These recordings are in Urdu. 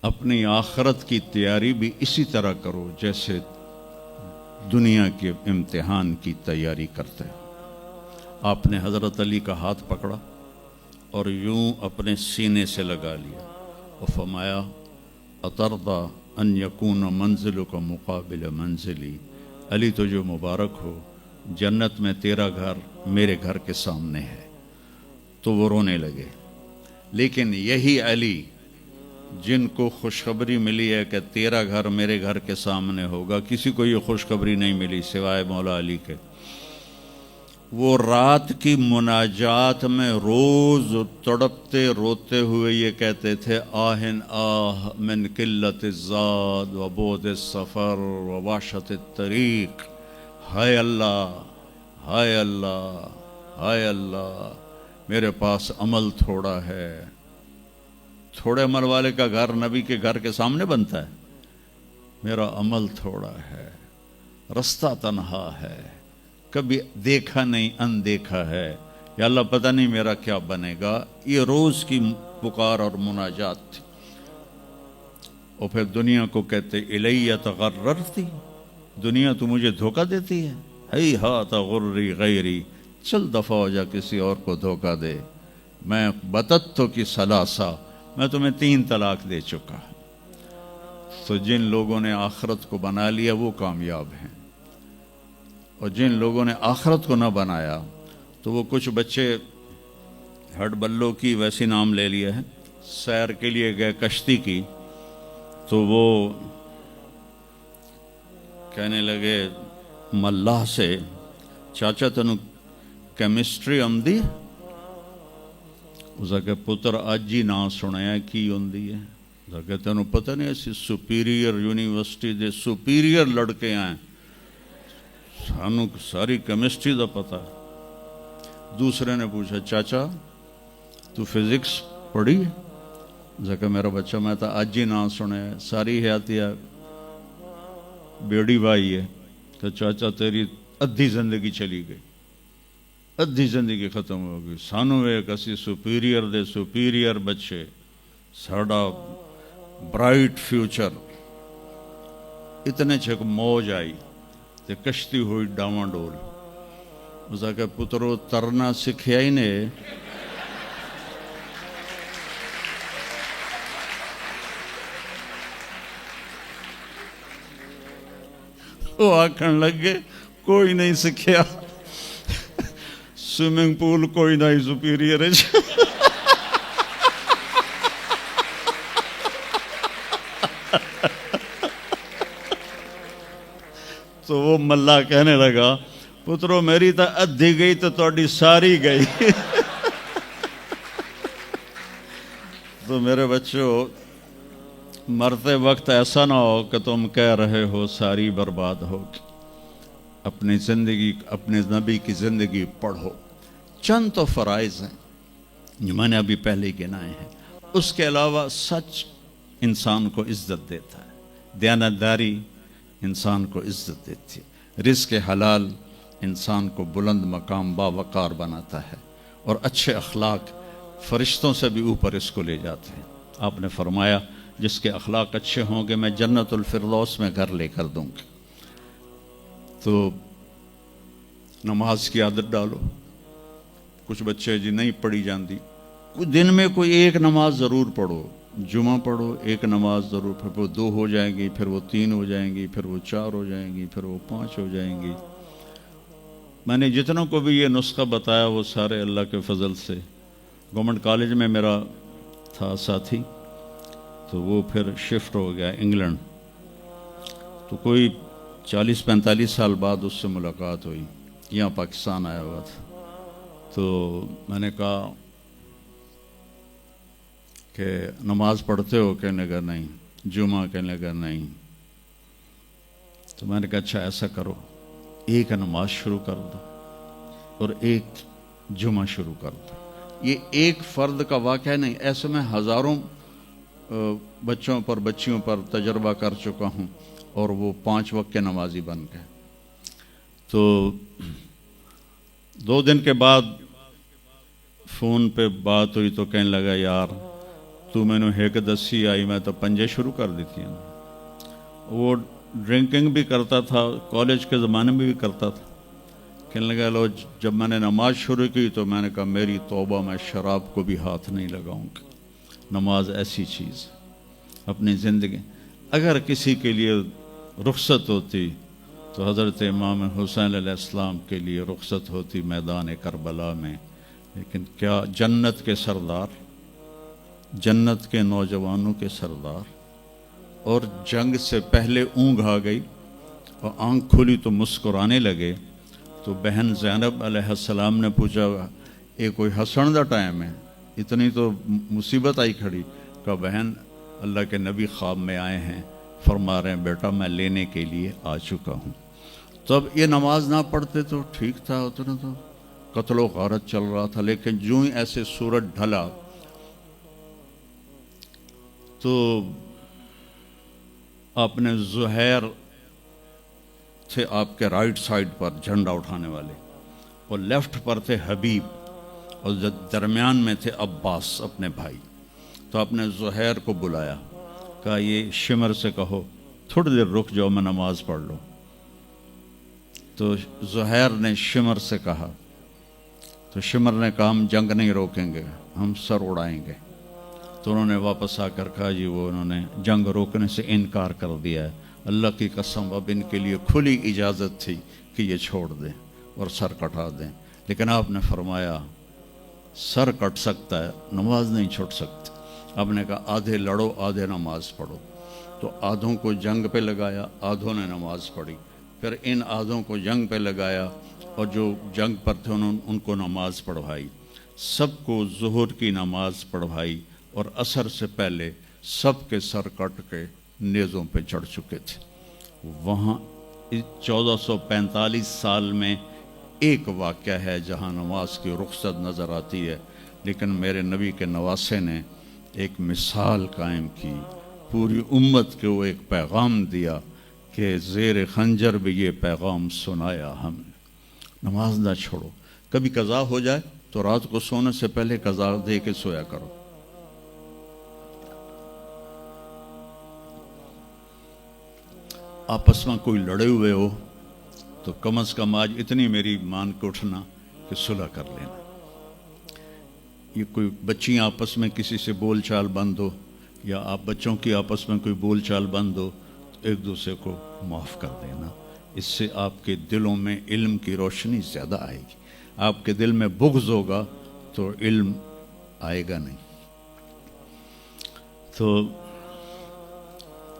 اپنی آخرت کی تیاری بھی اسی طرح کرو جیسے دنیا کے امتحان کی تیاری کرتے ہو۔ آپ نے حضرت علی کا ہاتھ پکڑا اور یوں اپنے سینے سے لگا لیا اور فرمایا اترضی ان یکون منزلک مقابل منزلی، علی تجھے مبارک ہو، جنت میں تیرا گھر میرے گھر کے سامنے ہے۔ تو وہ رونے لگے۔ لیکن یہی علی جن کو خوشخبری ملی ہے کہ تیرا گھر میرے گھر کے سامنے ہوگا، کسی کو یہ خوشخبری نہیں ملی سوائے مولا علی کے، وہ رات کی مناجات میں روز تڑپتے روتے ہوئے یہ کہتے تھے آہن آہ من قلت الزاد و بعد السفر و وحشت الطریق، ہائے اللہ، ہائے اللہ، ہائے اللہ، میرے پاس عمل تھوڑا ہے۔ تھوڑے عمل والے کا گھر نبی کے گھر کے سامنے بنتا ہے؟ میرا عمل تھوڑا ہے، رستہ تنہا ہے، کبھی دیکھا نہیں اندیکھا ہے، یا اللہ پتہ نہیں میرا کیا بنے گا۔ یہ روز کی پکار اور مناجات تھی۔ اور پھر دنیا کو کہتے الیہ تغررتی، دنیا تو مجھے دھوکہ دیتی ہے، ہی ہاتھ غری غیری، چل دفعہ ہو جا کسی اور کو دھوکہ دے، میں بتتو کی ثلاثہ، میں تمہیں 3 طلاق دے چکا۔ تو جن لوگوں نے آخرت کو بنا لیا وہ کامیاب ہیں، اور جن لوگوں نے آخرت کو نہ بنایا تو وہ کچھ بچے ہڈ بلوں کی ویسی نام لے لیے ہیں، سیر کے لیے گئے کشتی کی، تو وہ کہنے لگے ملاح سے چاچا تنو کیمسٹری آمدی؟ اس کہ پتر اج ہی نہ سنیا کی ہوندی ہے؟ کہ تینوں پتہ نہیں ایسی سپیریئر یونیورسٹی دے سپیریئر لڑکے آئیں، سانو ساری کیمسٹری دا پتہ۔ دوسرے نے پوچھا چاچا تو فزکس پڑھی؟ کہ میرا بچہ میں تو اج ہی نہ سنے، ساری حیاتیہ بیڑی بائی ہے۔ تو چاچا تیری ادھی زندگی چلی گئی، ادھی زندگی ختم ہو گئی، سانو ایک اسی سپیریئر دے سپیریئر بچے، ساڑا برائٹ فیوچر۔ اتنے چھک موج آئی تے کشتی ہوئی ڈاواں ڈول۔ اس کہ پترو ترنا سکھیا ہی نے، وہ آکھن لگے کوئی نہیں سکھیا، سوئمنگ پول کوئی نہیں سپیریئر ہے۔ تو وہ ملا کہنے لگا پترو میری تو ادھی گئی تو تہاڈی ساری گئی۔ تو میرے بچوں، مرتے وقت ایسا نہ ہو کہ تم کہہ رہے ہو ساری برباد ہوگی۔ اپنی زندگی، اپنے نبی کی زندگی پڑھو۔ چند تو فرائض ہیں جو میں نے ابھی پہلے گنائے ہیں، اس کے علاوہ سچ انسان کو عزت دیتا ہے، دیانتداری انسان کو عزت دیتی ہے، رزق حلال انسان کو بلند مقام باوقار بناتا ہے، اور اچھے اخلاق فرشتوں سے بھی اوپر اس کو لے جاتے ہیں۔ آپ نے فرمایا جس کے اخلاق اچھے ہوں گے میں جنت الفردوس میں گھر لے کر دوں گا۔ تو نماز کی عادت ڈالو۔ کچھ بچے جی نہیں پڑھی جاندی، دن میں کوئی ایک نماز ضرور پڑھو، جمعہ پڑھو، ایک نماز ضرور، پھر وہ 2 ہو جائیں گی، پھر وہ 3 ہو جائیں گی، پھر وہ 4 ہو جائیں گی، پھر وہ 5 ہو جائیں گی۔ میں نے جتنوں کو بھی یہ نسخہ بتایا وہ سارے اللہ کے فضل سے، گورنمنٹ کالج میں میرا تھا ساتھی، تو وہ پھر شفٹ ہو گیا انگلینڈ، تو کوئی 40-45 سال بعد اس سے ملاقات ہوئی، یہاں پاکستان آیا ہوا تھا۔ تو میں نے کہا کہ نماز پڑھتے ہو؟ کہنے لگا نہیں۔ جمعہ؟ کہنے لگا نہیں۔ تو میں نے کہا اچھا ایسا کرو، ایک نماز شروع کر دو اور ایک جمعہ شروع کر دو۔ یہ ایک فرد کا واقعہ نہیں، ایسے میں ہزاروں بچوں پر بچیوں پر تجربہ کر چکا ہوں، اور وہ 5 وقت کے نمازی بن گئے۔ تو 2 دن کے بعد فون پہ بات ہوئی تو کہنے لگا یار تو میں نے ایک دسی آئی میں تو پنجے شروع کر دیتی ہیں. وہ ڈرنکنگ بھی کرتا تھا, کالج کے زمانے میں بھی کرتا تھا. کہنے لگا لو جب میں نے نماز شروع کی تو میں نے کہا میری توبہ, میں شراب کو بھی ہاتھ نہیں لگاؤں گا. نماز ایسی چیز اپنی زندگی. اگر کسی کے لیے رخصت ہوتی تو حضرت امام حسین علیہ السلام کے لیے رخصت ہوتی میدان کربلا میں. لیکن کیا جنت کے سردار, جنت کے نوجوانوں کے سردار, اور جنگ سے پہلے اونگ آ گئی اور آنکھ کھلی تو مسکرانے لگے. تو بہن زینب علیہ السلام نے پوچھا یہ کوئی ہنسن دا ٹائم ہے, اتنی تو مصیبت آئی کھڑی. کہ بہن اللہ کے نبی خواب میں آئے ہیں, فرما رہے ہیں بیٹا میں لینے کے لیے آ چکا ہوں. تو اب یہ نماز نہ پڑھتے تو ٹھیک تھا, اتنا تو قتل و غارت چل رہا تھا. لیکن جو ہی ایسے سورج ڈھلا تو آپ نے زہیر تھے آپ کے رائٹ سائڈ پر جھنڈا اٹھانے والے, اور لیفٹ پر تھے حبیب, اور درمیان میں تھے عباس اپنے بھائی. تو آپ نے زہیر کو بلایا, کہا یہ شمر سے کہو تھوڑی دیر رک جاؤ میں نماز پڑھ لوں. تو زہیر نے شمر سے کہا, تو شمر نے کہا ہم جنگ نہیں روکیں گے, ہم سر اڑائیں گے. تو انہوں نے واپس آ کر کہا جی وہ انہوں نے جنگ روکنے سے انکار کر دیا ہے, اللہ کی قسم اب ان کے لیے کھلی اجازت تھی کہ یہ چھوڑ دیں اور سر کٹا دیں. لیکن آپ نے فرمایا سر کٹ سکتا ہے, نماز نہیں چھوٹ سکتی. آپ نے کہا آدھے لڑو آدھے نماز پڑھو. تو آدھوں کو جنگ پہ لگایا, آدھوں نے نماز پڑھی. پھر ان آدھوں کو جنگ پہ لگایا اور جو جنگ پر تھے ان کو نماز پڑھوائی. سب کو ظہر کی نماز پڑھوائی, اور عصر سے پہلے سب کے سر کٹ کے نیزوں پہ چڑھ چکے تھے. وہاں 1445 سال میں ایک واقعہ ہے جہاں نماز کی رخصت نظر آتی ہے. لیکن میرے نبی کے نواسے نے ایک مثال قائم کی, پوری امت کو وہ ایک پیغام دیا کہ زیر خنجر بھی یہ پیغام سنایا ہم نے, نماز نہ چھوڑو. کبھی قضا ہو جائے تو رات کو سونے سے پہلے قضا دے کے سویا کرو. آپس میں کوئی لڑے ہوئے ہو تو کم از کم آج اتنی میری مان کے اٹھنا کہ صلح کر لینا. یہ کوئی بچیاں آپس میں کسی سے بول چال بند ہو, یا آپ بچوں کی آپس میں کوئی بول چال بند ہو, تو ایک دوسرے کو معاف کر دینا. اس سے آپ کے دلوں میں علم کی روشنی زیادہ آئے گی. آپ کے دل میں بغض ہوگا تو علم آئے گا نہیں. تو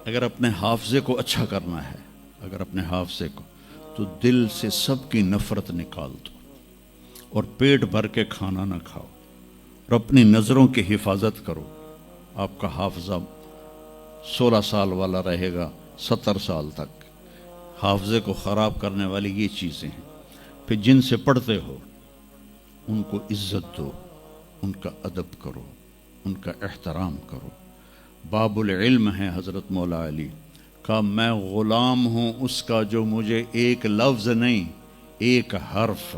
اگر اپنے حافظے کو اچھا کرنا ہے, اگر اپنے حافظے کو, تو دل سے سب کی نفرت نکال دو, اور پیٹ بھر کے کھانا نہ کھاؤ, اور اپنی نظروں کی حفاظت کرو. آپ کا حافظہ 16 سال والا رہے گا 70 سال تک. حافظے کو خراب کرنے والی یہ چیزیں ہیں. پھر جن سے پڑھتے ہو ان کو عزت دو, ان کا ادب کرو, ان کا احترام کرو. باب العلم ہے حضرت مولا علی کا, میں غلام ہوں اس کا جو مجھے ایک لفظ نہیں ایک حرف,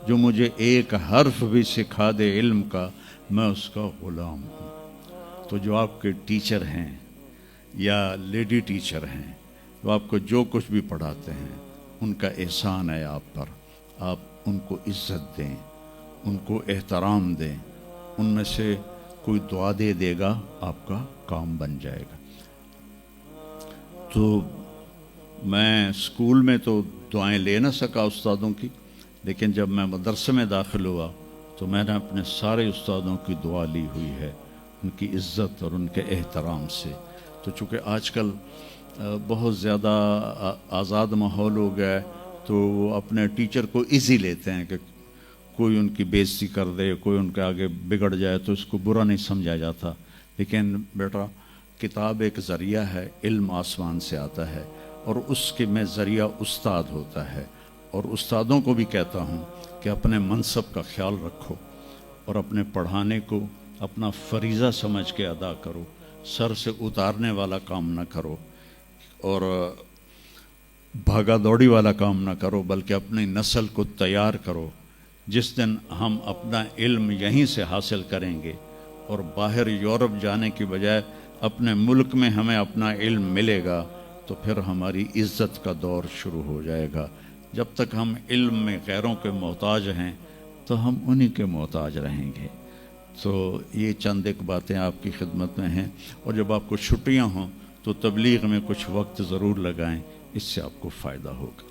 جو مجھے ایک حرف بھی سکھا دے علم کا, میں اس کا غلام ہوں. تو جو آپ کے ٹیچر ہیں یا لیڈی ٹیچر ہیں, جو آپ کو جو کچھ بھی پڑھاتے ہیں, ان کا احسان ہے آپ پر. آپ ان کو عزت دیں, ان کو احترام دیں. ان میں سے کوئی دعا دے دے گا آپ کا کام بن جائے گا. تو میں اسکول میں تو دعائیں لے نہ سکا استادوں کی, لیکن جب میں مدرسے میں داخل ہوا تو میں نے اپنے سارے استادوں کی دعا لی ہوئی ہے, ان کی عزت اور ان کے احترام سے. تو چونکہ آج کل بہت زیادہ آزاد ماحول ہو گیا ہے, تو وہ اپنے ٹیچر کو ایزی لیتے ہیں کہ کوئی ان کی بے عزتی کر دے, کوئی ان کے آگے بگڑ جائے تو اس کو برا نہیں سمجھا جاتا. لیکن بیٹا کتاب ایک ذریعہ ہے, علم آسمان سے آتا ہے, اور اس کے میں ذریعہ استاد ہوتا ہے. اور استادوں کو بھی کہتا ہوں کہ اپنے منصب کا خیال رکھو, اور اپنے پڑھانے کو اپنا فریضہ سمجھ کے ادا کرو. سر سے اتارنے والا کام نہ کرو, اور بھاگا دوڑی والا کام نہ کرو, بلکہ اپنی نسل کو تیار کرو. جس دن ہم اپنا علم یہیں سے حاصل کریں گے, اور باہر یورپ جانے کی بجائے اپنے ملک میں ہمیں اپنا علم ملے گا تو پھر ہماری عزت کا دور شروع ہو جائے گا. جب تک ہم علم میں غیروں کے محتاج ہیں تو ہم انہی کے محتاج رہیں گے. تو یہ چند ایک باتیں آپ کی خدمت میں ہیں. اور جب آپ کو چھٹیاں ہوں تو تبلیغ میں کچھ وقت ضرور لگائیں، اس سے آپ کو فائدہ ہوگا.